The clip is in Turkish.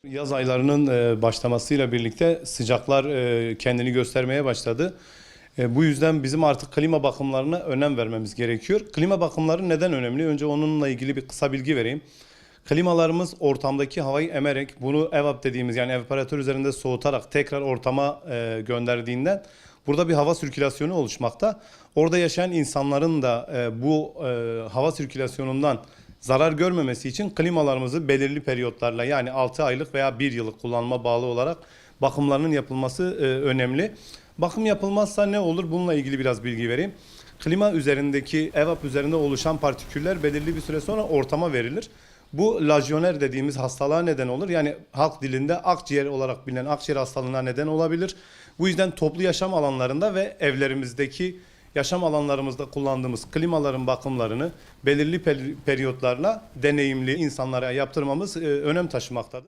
Yaz aylarının başlamasıyla birlikte sıcaklar kendini göstermeye başladı. Bu yüzden bizim artık klima bakımlarına önem vermemiz gerekiyor. Klima bakımları neden önemli? Önce onunla ilgili bir kısa bilgi vereyim. Klimalarımız ortamdaki havayı emerek bunu evap dediğimiz yani evaporatör üzerinde soğutarak tekrar ortama gönderdiğinden burada bir hava sirkülasyonu oluşmakta. Orada yaşayan insanların da bu hava sirkülasyonundan zarar görmemesi için klimalarımızı belirli periyotlarla yani 6 aylık veya 1 yıllık kullanma bağlı olarak bakımlarının yapılması önemli. Bakım yapılmazsa ne olur? Bununla ilgili biraz bilgi vereyim. Klima üzerindeki evap üzerinde oluşan partiküller belirli bir süre sonra ortama verilir. Bu lajyoner dediğimiz hastalığa neden olur. Yani halk dilinde akciğer olarak bilinen akciğer hastalığına neden olabilir. Bu yüzden toplu yaşam alanlarında ve evlerimizdeki yaşam alanlarımızda kullandığımız klimaların bakımlarını belirli periyotlarla deneyimli insanlara yaptırmamız önem taşımaktadır.